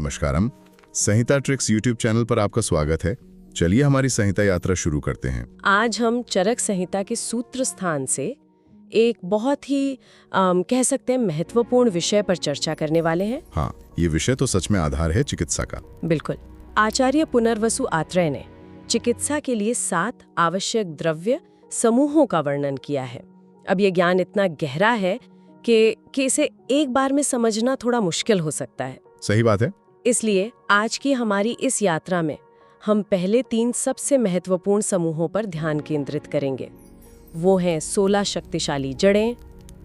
नमस्कारम। संहिता tricks YouTube channel पर आपका स्वागत है। चलिए हमारी संहिता यात्रा शुरू करते हैं। आज हम चरक संहिता के सूत्र स्थान से एक बहुत ही कह सकते हैं महत्वपूर्ण विषय पर चर्चा करने वाले हैं। हाँ, ये विषय तो सच में आधार है चिकित्सा का। बिल्कुल। आचार्य पुनर्वसु आत्रेय ने चिकित्सा के लिए 7 आवश्यक द्रव्य समूहों का वर्णन किया है। अब ये ज्ञान इतना गहरा है कि इसे एक बार में समझना थोड़ा मुश्किल हो सकता है। सही बात है। इसलिए आज की हमारी इस यात्रा में हम पहले 3 सबसे महत्वपूर्ण समूहों पर ध्यान केंद्रित करेंगे। वो हैं 16 शक्तिशाली जड़ें,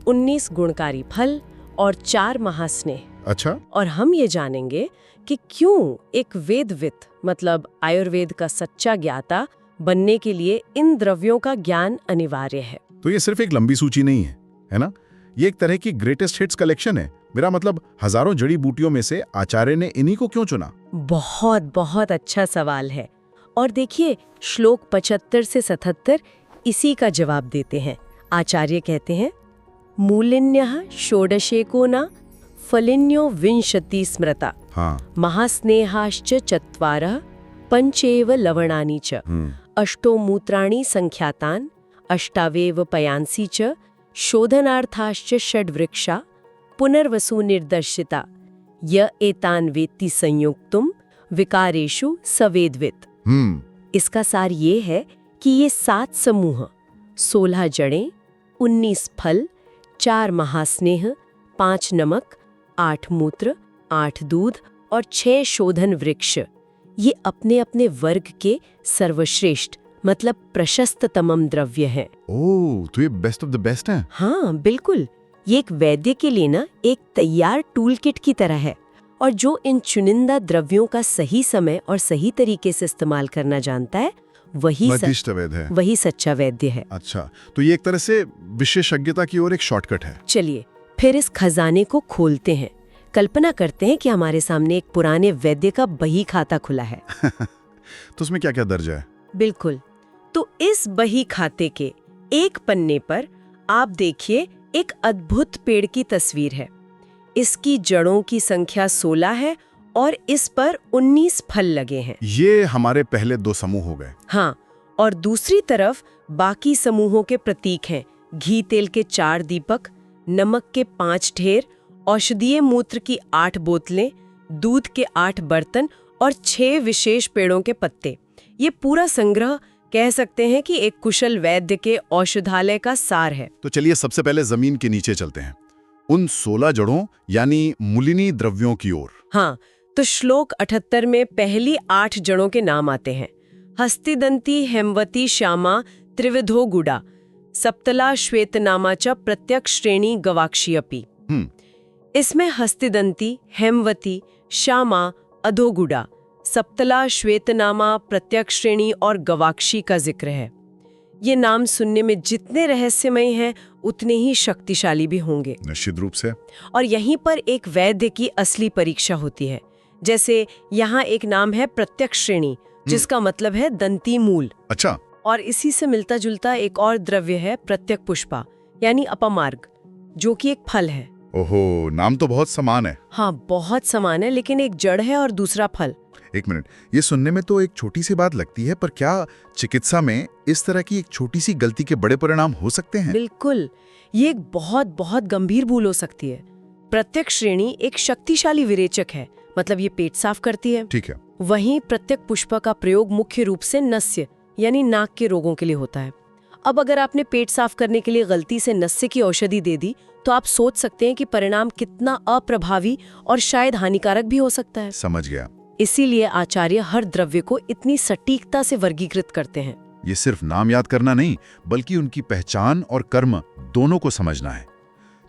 19 गुणकारी फल और 4 महास्नेह। अच्छा। और हम ये जानेंगे कि क्यों एक वेदविद मतलब आयुर्वेद का सच्चा ज्ञाता बनने के लिए इन द्रव्यों का ज्ञान अनिवार्य है। तो ये सिर्फ एक लंबी सूची नहीं है ना? ये एक तरह की ग्रेटेस्ट हिट्स कलेक्शन है। मेरा मतलब हजारों जड़ी बूटियों में से आचार्य ने इन्हीं को क्यों चुना? बहुत बहुत अच्छा सवाल है। और देखिए, श्लोक 75 से 77 इसी का जवाब देते हैं। आचार्य कहते हैं, मूलिन्यः षोडशेको न फलिन्यो विंशति स्मृता। हाँ। महास्नेहाश्च चत्वारः पंचेव लवणानि च अष्टो मूत्राणि संख्यातान् अष्टावेव पयांसी च शोधनार्थाश्च षड्वृक्षा पुनर्वसु निर्दर्शिता य एतान वेत्ति संयुक्तुम विकारेषु सवेद्वित। इसका सार ये है कि ये 7 समूह 16 जड़ें, 19 फल, 4 महास्नेह, 5 नमक, 8 मूत्र, 8 दूध और 6 शोधन वृक्ष, ये अपने अपने वर्ग के सर्वश्रेष्ठ मतलब प्रशस्ततमम द्रव्य है। ओह, तो ये बेस्ट ऑफ द बेस्ट है। हाँ बिल्कुल। ये एक वैद्य के लिए ना एक तैयार टूल किट की तरह है, और जो इन चुनिंदा द्रव्यों का सही समय और सही तरीके से इस्तेमाल करना जानता है वही सच्चा वैद्य है। अच्छा, तो ये एक तरह से विशेषज्ञता की ओर एक शॉर्टकट है। चलिए फिर इस खजाने को खोलते हैं। कल्पना करते हैं कि हमारे सामने एक पुराने वैद्य का बही खाता खुला है। तो उसमें क्या क्या दर्ज है? बिल्कुल। तो इस बही खाते के एक पन्ने पर आप देखिए एक अद्भुत पेड़ की तस्वीर है। इसकी जड़ों की संख्या 16 है और इस पर 19 फल लगे हैं। ये हमारे पहले 2 समूह हो गए। हाँ, और दूसरी तरफ बाकी समूहों के प्रतीक हैं। घी तेल के 4 दीपक, नमक के 5 ढेर, औषधीय मूत्र की 8 बोतलें, दूध के 8 बर्तन और 6 विशेष पेड़ों के पत्ते। ये पूरा संग्रह कह सकते हैं कि एक कुशल वैद्य के औषधालय का सार है। तो चलिए सबसे पहले जमीन के नीचे चलते हैं, उन 16 जड़ों यानी मूलिनी द्रव्यों की ओर। हाँ, तो श्लोक 78 में पहली 8 जड़ों के नाम आते हैं। हस्तिदंती, हेमवती, श्यामा, त्रिविधो गुड़ा, सप्तला, श्वेतनामा च प्रत्यक्ष श्रेणी गवाक्षी अपि। इसमें हस्तिदंती, हेमवती, श्यामा, अधोगुड़ा, सप्तला, श्वेतनामा, प्रत्यक्ष श्रेणी और गवाक्षी का जिक्र है। ये नाम सुनने में जितने रहस्यमय हैं उतने ही शक्तिशाली भी होंगे। निश्चित रूप से। और यहीं पर एक वैद्य की असली परीक्षा होती है। जैसे यहाँ एक नाम है प्रत्यक्ष श्रेणी, जिसका मतलब है दंती मूल। अच्छा। और इसी से मिलता जुलता एक और द्रव्य है प्रत्यक पुष्पा यानी अपमार्ग, जो कि एक फल है। ओहो, नाम तो बहुत समान है। हाँ, बहुत समान है, लेकिन एक जड़ है और दूसरा फल। एक मिनट, ये सुनने में तो एक छोटी सी बात लगती है, पर क्या चिकित्सा में इस तरह की एक छोटी सी गलती के बड़े परिणाम हो सकते हैं? बिल्कुल, ये एक बहुत बहुत गंभीर भूल हो सकती है। प्रत्यक श्रेणी एक शक्तिशाली विरेचक है, मतलब ये पेट साफ करती है। ठीक है। वहीं प्रत्यक पुष्पा का प्रयोग मुख्य रूप से नस्य यानी नाक के रोगों के लिए होता है। अब अगर आपने पेट साफ करने के लिए गलती से नस्य की औषधि दे दी, तो आप सोच सकते हैं कि परिणाम कितना अप्रभावी और शायद हानिकारक भी हो सकता है। समझ गया। इसीलिए आचार्य हर द्रव्य को इतनी सटीकता से वर्गीकृत करते हैं। ये सिर्फ नाम याद करना नहीं, बल्कि उनकी पहचान और कर्म दोनों को समझना है।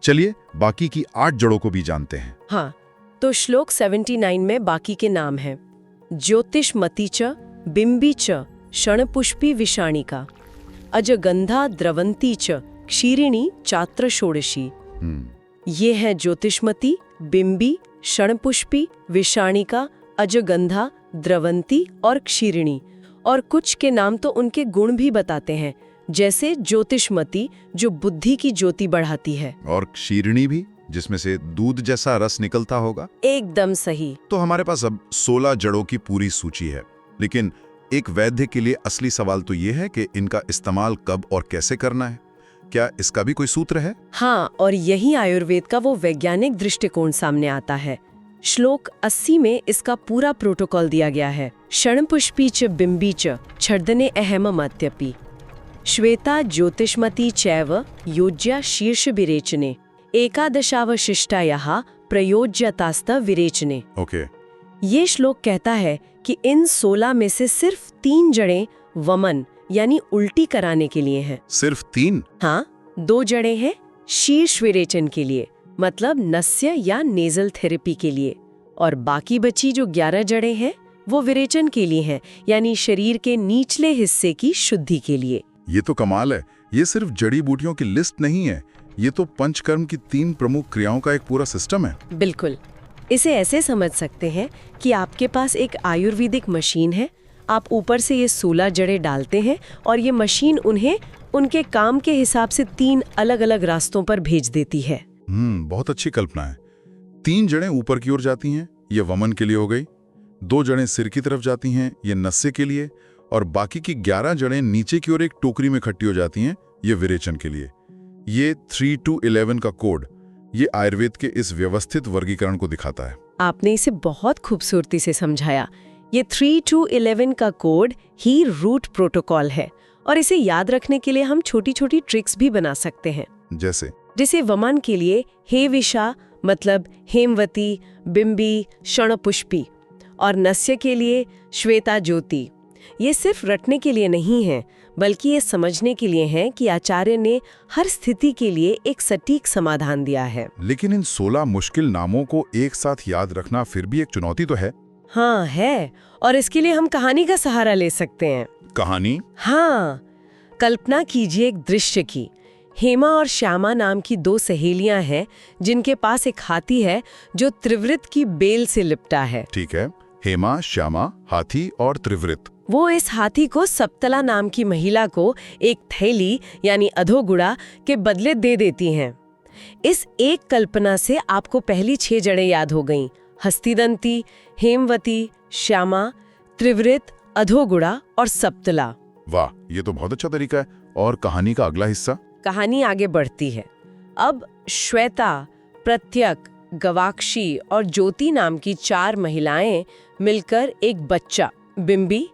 चलिए बाकी की 8 जड़ों को भी जानते हैं। हाँ, तो श्लोक 79 में बाकी के नाम हैं। ज्योतिषमती च, बिंबी च, क्षणपुष्पी विषाणिका, अजगंधा द्रवंती च, क्षीरिणी चात्र षोडशी। ये है ज्योतिषमती, बिंबी, क्षणपुष्पी, विषाणिका, अजगंधा, द्रवंती और क्षीरिणी। और कुछ के नाम तो उनके गुण भी बताते हैं, जैसे ज्योतिषमती जो बुद्धि की ज्योति बढ़ाती है, और क्षीरिणी भी जिसमें से दूध जैसा रस निकलता होगा। एकदम सही। तो हमारे पास अब 16 जड़ों की पूरी सूची है, लेकिन एक वैद्य के लिए असली सवाल तो ये है कि इनका इस्तेमाल कब और कैसे करना है। क्या इसका भी कोई सूत्र है? हाँ, और यही आयुर्वेद का वो वैज्ञानिक दृष्टिकोण सामने आता है। श्लोक 80 में इसका पूरा प्रोटोकॉल दिया गया है। क्षणपुष्पी च बिंबी च छर्दने अहममत्यपि श्वेता ज्योतिष्मती चैव योज्या शीर्ष विरेचने एकादशावशिष्टायाः प्रयोज्यतास्त विरेचने। ओके। ये श्लोक कहता है कि इन 16 में से सिर्फ 3 जड़ें वमन यानी उल्टी कराने के लिए हैं। सिर्फ 3? हाँ, 2 जड़ें हैं शीर्ष विरेचन के लिए, मतलब नस्य या नेजल थेरेपी के लिए, और बाकी बची जो 11 जड़ें हैं वो विरेचन के लिए हैं, यानी शरीर के निचले हिस्से की शुद्धि के लिए। ये तो कमाल है। ये सिर्फ जड़ी बूटियों की लिस्ट नहीं है, ये तो पंचकर्म की 3 प्रमुख क्रियाओं का एक पूरा सिस्टम है। बिल्कुल। इसे ऐसे समझ सकते हैं कि आपके पास एक आयुर्वेदिक मशीन है, आप ऊपर से ये 16 जड़ें डालते हैं और ये मशीन उन्हें उनके काम के हिसाब से 3 अलग-अलग रास्तों पर भेज देती है। बहुत अच्छी कल्पना है। 3 जड़ें ऊपर की ओर जाती हैं, ये वमन के लिए हो गई। 2 जड़ें सिर की तरफ जाती हैं, ये नस्य के लिए, और बाकी की 11 जड़ें नीचे की ओर एक टोकरी में इकट्ठी हो जाती हैं, ये विरेचन के लिए। ये 3 to 11 का कोड, ये आयुर्वेद के इस व्यवस्थित वर्गीकरण को दिखाता है। आपने इसे बहुत खूबसूरती से समझाया। ये 3 to 11 का कोड ही रूट प्रोटोकॉल है, और इसे याद रखने के लिए हम छोटी-छोटी ट्रिक्स भी बना सकते हैं। जैसे वमन के लिए हेविषा मतलब हेमवती, बिंबी, क्षणपुष्पी, और नस्य के लिए श्वेता ज्योति। ये सिर्फ रटने के लिए नहीं है, बल्कि ये समझने के लिए है कि आचार्य ने हर स्थिति के लिए एक सटीक समाधान दिया है। लेकिन इन 16 मुश्किल नामों को एक साथ याद रखना फिर भी एक चुनौती तो है। हाँ है, और इसके लिए हम कहानी का सहारा ले सकते हैं। कहानी? हाँ, कल्पना कीजिए एक दृश्य की। हेमा और श्यामा नाम की 2 सहेलियां हैं जिनके पास एक हाथी है जो त्रिवृत की बेल से लिपटा है। ठीक है, हेमा, श्यामा, हाथी और त्रिवृत। वो इस हाथी को सप्तला नाम की महिला को एक थैली यानी अधोगुड़ा के बदले दे देती हैं। इस एक कल्पना से आपको पहली 6 जड़ें याद हो गईं: हस्तिदंती, हेमवती, श्यामा, त्रिवृत, अधोगुड़ा और सप्तला। वाह, ये तो बहुत अच्छा तरीका है। और कहानी का अगला हिस्सा? कहानी आगे बढ़ती है। अब श्वेता, प्रत्यक, गवाक्षी और ज्योति नाम की 4 महिलाएं मिलकर एक बच्चा बिंबी,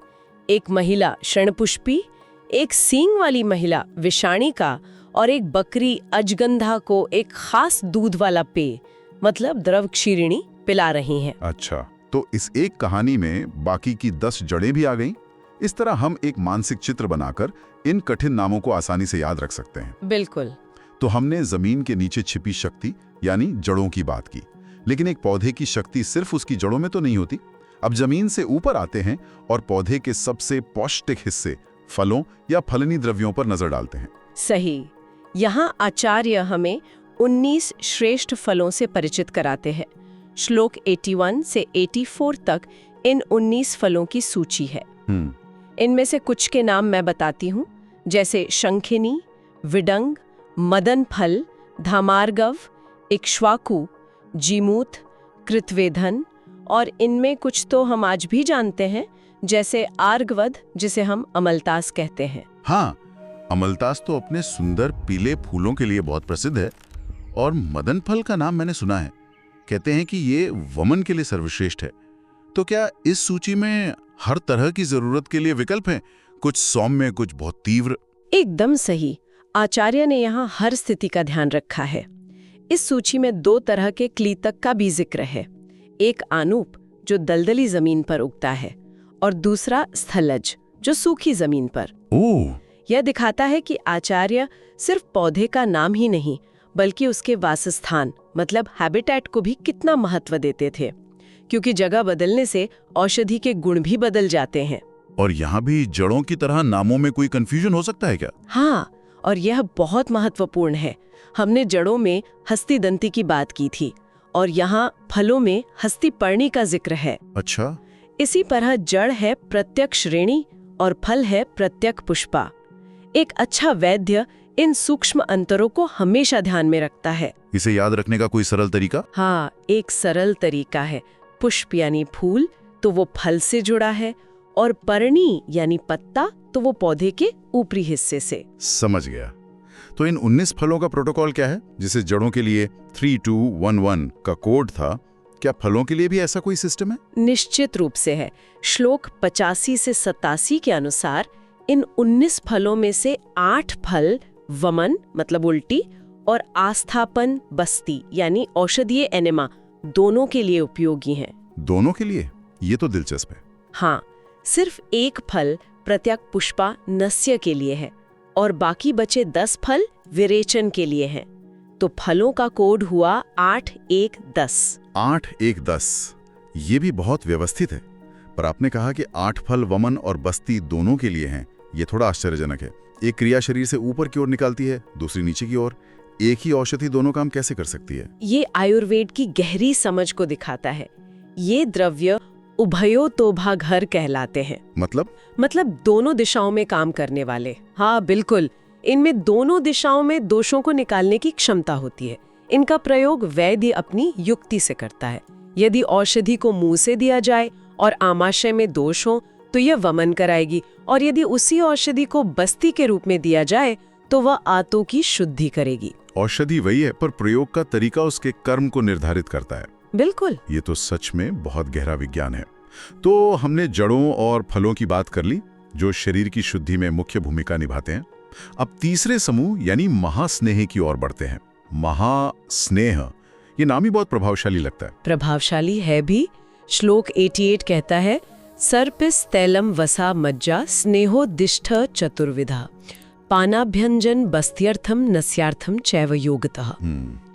एक महिला क्षणपुष्पी, एक सींग वाली महिला विषाणिका और एक बकरी अजगंधा को एक खास दूध वाला पेय मतलब द्रव क्षीरिणी पिला रही हैं। अच्छा, तो इस एक कहानी में बाकी की 10 जड़ें भी आ गईं। इस तरह हम एक मानसिक चित्र बनाकर इन कठिन नामों को आसानी से याद रख सकते हैं। बिल्कुल। तो हमने जमीन के नीचे छिपी शक्ति यानी जड़ों की बात की, लेकिन एक पौधे की शक्ति सिर्फ उसकी जड़ों में तो नहीं होती। अब जमीन से ऊपर आते हैं और पौधे के सबसे पौष्टिक हिस्से फलों या फलनी द्रव्यों पर नजर डालते हैं। सही। यहाँ आचार्य हमें 19 श्रेष्ठ फलों से परिचित कराते हैं। श्लोक 81 से 84 तक इन 19 फलों की सूची है। इनमें से कुछ के नाम मैं बताती हूँ, जैसे शंखिनी, विडंग, मदन फल, धामार्गव, इक्ष्वाकु, जीमूत, कृतवेधन, और इनमें कुछ तो हम आज भी जानते हैं, जैसे आर्गवद, जिसे हम अमलतास कहते हैं। हाँ, अमलतास तो अपने सुंदर पीले फूलों के लिए बहुत प्रसिद्ध है। और मदन फल का नाम मैंने सुना है, कहते हैं कि ये वमन के लिए सर्वश्रेष्ठ है। तो क्या इस सूची में हर तरह की जरूरत के लिए विकल्प हैं? कुछ सौम्य, कुछ बहुत तीव्र? एकदम सही। आचार्य ने यहाँ हर स्थिति का ध्यान रखा है। इस सूची में 2 तरह के क्लीतक का भी जिक्र है। एक आनूप जो दलदली जमीन पर उगता है, और दूसरा स्थलज जो सूखी जमीन पर। ओह! यह दिखाता है कि आचार्य सिर्फ पौधे का नाम ही नहीं, बल्कि उसके वासस्थान मतलब हैबिटेट को भी कितना महत्व देते थे, क्योंकि जगह बदलने से औषधि के गुण भी बदल जाते हैं। और यहाँ भी जड़ों की तरह नामों में कोई कंफ्यूजन हो सकता है क्या? हाँ, और यह बहुत महत्वपूर्ण है। हमने जड़ों में हस्तिदंती की बात की थी, और यहाँ फलों में हस्तिपर्णी का जिक्र है। अच्छा। इसी तरह जड़ है प्रत्यक श्रेणी और फल है प्रत्यक पुष्पा। एक अच्छा वैद्य इन सूक्ष्म अंतरों को हमेशा ध्यान में रखता है। इसे याद रखने का कोई सरल तरीका? हाँ, एक सरल तरीका है। पुष्प यानी फूल तो वो फल से जुड़ा है, और पर्णी यानी पत्ता तो वो पौधे के ऊपरी हिस्से से। समझ गया। तो इन 19 फलों का प्रोटोकॉल क्या है? जिसे जड़ों के लिए 3211 का कोड था, क्या फलों के लिए भी ऐसा कोई सिस्टम है? निश्चित रूप से है। श्लोक 85 से 87 के अनुसार इन 19 फलों में से 8 फल वमन मतलब उल्टी और आस्थापन बस्ती यानी औषधीय एनेमा दोनों के लिए उपयोगी हैं। दोनों के लिए? ये तो दिलचस्प है। हाँ, सिर्फ एक फल प्रत्यक पुष्पा नस्य के लिए है और बाकी बचे 10 फल विरेचन के लिए हैं। तो फलों का कोड हुआ 8-1-10। 8-1-10 ये भी बहुत व्यवस्थित है। पर आपने कहा कि 8 फल वमन और बस्ती दोनों के लिए हैं। ये थोड़ा आश्चर्यजनक है। एक क्रिया शरीर से ऊपर की ओर निकालती है, दूसरी नीचे की ओर। एक ही औषधि दोनों काम कैसे कर सकती है? ये आयुर्वेद की गहरी समझ को दिखाता है। ये द्रव्य उभयोतोभाघर कहलाते हैं। मतलब दोनों दिशाओं में काम करने वाले। हाँ बिल्कुल, इनमें दोनों दिशाओं में दोषों को निकालने की क्षमता होती है। इनका प्रयोग वैद्य अपनी युक्ति से करता है। यदि औषधि को मुंह से दिया जाए और आमाशय में दोष हो तो यह वमन कराएगी, और यदि उसी औषधि को बस्ती के रूप में दिया जाए तो वह आंतों की शुद्धि करेगी। औषधि वही है, पर प्रयोग का तरीका उसके कर्म को निर्धारित करता है। बिल्कुल। ये तो सच में बहुत गहरा विज्ञान है। तो हमने जड़ों और फलों की बात कर ली, जो शरीर की शुद्धि में मुख्य भूमिका निभाते हैं। अब तीसरे समूह यानी महास्नेह की ओर बढ़ते हैं। महास्नेह, ये नाम ही बहुत प्रभावशाली लगता है। प्रभावशाली है भी। श्लोक 88 कहता है, सर्पिस तैलम वसा मज्जा स्नेहोदिष्ठ चतुर्विधा पानाभ्यंजन बस्त्यर्थम नस्यार्थम चैव योगतः।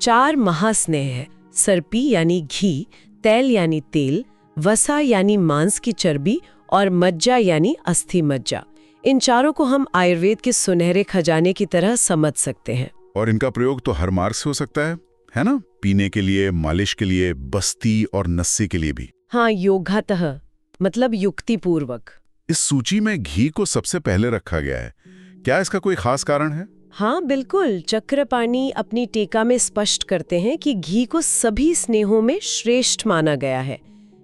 4 महास्नेह है। सर्पी यानी घी, तैल यानी तेल, वसा यानी मांस की चर्बी और मज्जा यानी अस्थि मज्जा। इन चारों को हम आयुर्वेद के सुनहरे खजाने की तरह समझ सकते हैं। और इनका प्रयोग तो हर मार्ग से हो सकता है ना? पीने के लिए, मालिश के लिए, बस्ती और नस्से के लिए भी। हाँ, योगातः मतलब युक्ति पूर्वक। इस सूची में घी को सबसे पहले रखा गया है। क्या इसका कोई खास कारण है? हाँ बिल्कुल। चक्रपाणी अपनी टीका में स्पष्ट करते हैं कि घी को सभी स्नेहों में श्रेष्ठ माना गया है।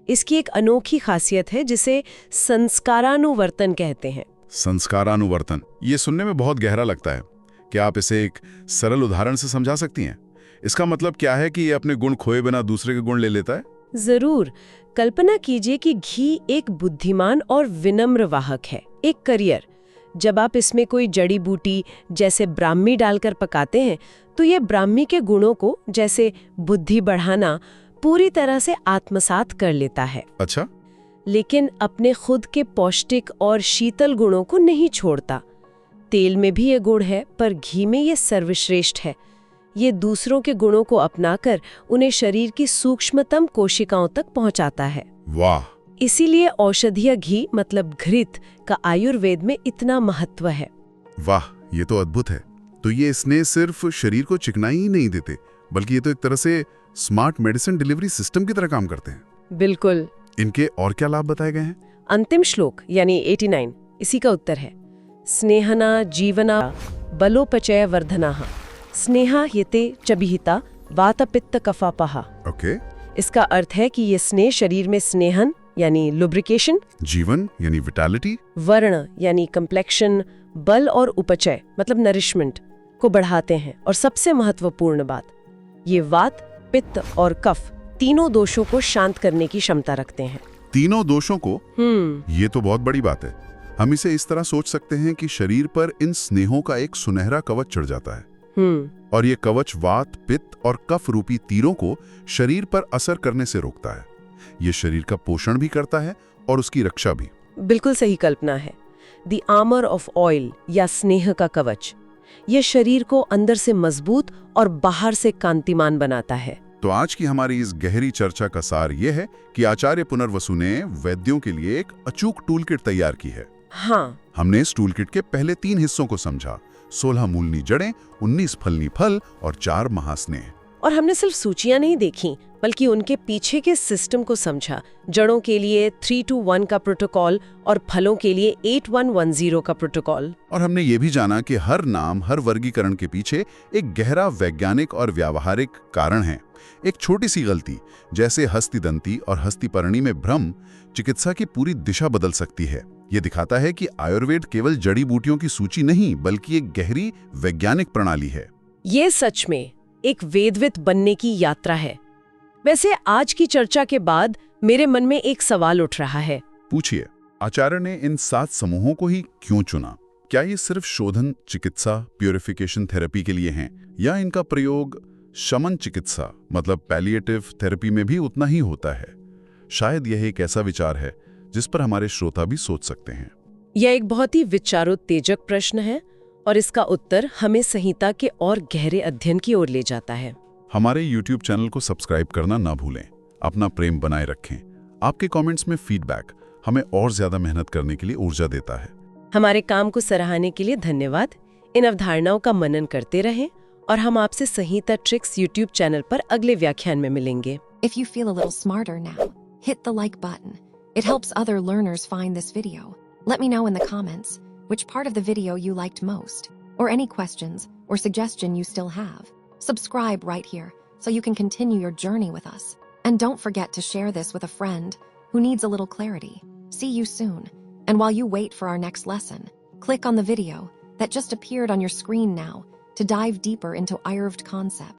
इसकी एक अनोखी खासियत है जिसे संस्कारानुवर्तन कहते हैं। संस्कारानुवर्तन, ये सुनने में बहुत गहरा लगता है। क्या आप इसे एक सरल उदाहरण से समझा सकती हैं? इसका मतलब क्या है कि ये अपने गुण खोए बिना दूसरे के गुण ले लेता है? जरूर। कल्पना कीजिए कि घी एक बुद्धिमान और विनम्र वाहक है, एक करियर। जब आप इसमें कोई जड़ी बूटी जैसे ब्राह्मी डालकर पकाते हैं तो ये ब्राह्मी के गुणों को, जैसे बुद्धि बढ़ाना, पूरी तरह से आत्मसात कर लेता है। अच्छा। लेकिन अपने खुद के पौष्टिक और शीतल गुणों को नहीं छोड़ता। तेल में भी ये गुण है, पर घी में ये सर्वश्रेष्ठ है। ये दूसरों के गुणों को अपनाकर उन्हें शरीर की सूक्ष्मतम कोशिकाओं तक पहुंचाता है। वाह! इसीलिए औषधीय घी मतलब घृत का आयुर्वेद में इतना महत्व है। वाह, ये तो अद्भुत है। तो ये स्नेह सिर्फ शरीर को चिकनाई ही नहीं देते, बल्कि ये तो एक तरह से स्मार्ट मेडिसिन डिलीवरी सिस्टम की तरह काम करते हैं। बिल्कुल। इनके और क्या लाभ बताए गए हैं? अंतिम श्लोक यानी 89 इसी का उत्तर है। स्नेहना जीवना बलोपचय वर्धनाः स्नेहा यते चबिहिता वातपित्त कफापहा। ओके। इसका अर्थ है कि ये स्नेह शरीर में स्नेहन यानी लुब्रिकेशन, जीवन यानी विटैलिटी, वर्ण यानी कंप्लेक्शन, बल और उपचय मतलब नरिशमेंट को बढ़ाते हैं। और सबसे महत्वपूर्ण बात, ये वात, पित्त और कफ तीनों दोषों को शांत करने की क्षमता रखते हैं। तीनों दोषों को? ये तो बहुत बड़ी बात है। हम इसे इस तरह सोच सकते हैं कि शरीर पर इन स्नेहों का एक सुनहरा कवच चढ़ जाता है, और ये कवच वात, पित्त और कफ रूपी तीरों को शरीर पर असर करने से रोकता है। ये शरीर का पोषण भी करता है और उसकी रक्षा भी। बिल्कुल सही कल्पना है। द आर्मर ऑफ ऑयल या स्नेह का कवच, ये शरीर को अंदर से मजबूत और बाहर से कांतिमान बनाता है। तो आज की हमारी इस गहरी चर्चा का सार ये है कि आचार्य पुनर्वसु ने वैद्यों के लिए एक अचूक टूलकिट तैयार की है। हाँ, हमने इस टूलकिट के पहले 3 हिस्सों को समझा: 16 मूलनी जड़ें, 19 फलनी फल और 4 महास्नेह। और हमने सिर्फ सूचियां नहीं देखी बल्कि उनके पीछे के सिस्टम को समझा। जड़ों के लिए 3-2-1 का प्रोटोकॉल और फलों के लिए 8-1-1-0 का प्रोटोकॉल। और हमने ये भी जाना कि हर नाम, हर वर्गीकरण के पीछे एक गहरा वैज्ञानिक और व्यावहारिक कारण है। एक छोटी सी गलती जैसे हस्तिदंती और हस्तिपर्णी में भ्रम चिकित्सा की पूरी दिशा बदल सकती है। ये दिखाता है कि आयुर्वेद केवल जड़ी बूटियों की सूची नहीं बल्कि एक गहरी वैज्ञानिक प्रणाली है। ये सच में एक वेदविद बनने की यात्रा है। वैसे आज की चर्चा के बाद मेरे मन में एक सवाल उठ रहा है। पूछिए, आचार्य ने इन 7 समूहों को ही क्यों चुना? क्या ये सिर्फ शोधन चिकित्सा, प्यूरिफिकेशन थेरेपी के लिए हैं, या इनका प्रयोग शमन चिकित्सा मतलब पैलिएटिव थेरेपी में भी उतना ही होता है? शायद यह एक ऐसा विचार है जिस पर हमारे श्रोता भी सोच सकते हैं। यह एक बहुत ही विचारोत्तेजक प्रश्न है और इसका उत्तर हमें संहिता के और गहरे अध्ययन की ओर ले जाता है। हमारे YouTube चैनल को सब्सक्राइब करना ना भूलें। अपना प्रेम बनाए रखें। आपके कमेंट्स में फीडबैक हमें और ज्यादा मेहनत करने के लिए ऊर्जा देता है। हमारे काम को सराहने के लिए धन्यवाद। इन अवधारणाओं का मनन करते रहें और हम आपसे संहिता ट्रिक्स YouTube चैनल पर अगले व्याख्यान में मिलेंगे। If you feel a little smarter now, hit the like button. It helps other learners find this video. Let me know in the comments which part of the video you liked most, or any questions or suggestion you still have. Subscribe right here so you can continue your journey with us. And don't forget to share this with a friend who needs a little clarity. See you soon. And while you wait for our next lesson, click on the video that just appeared on your screen now to dive deeper into Ayurveda concept.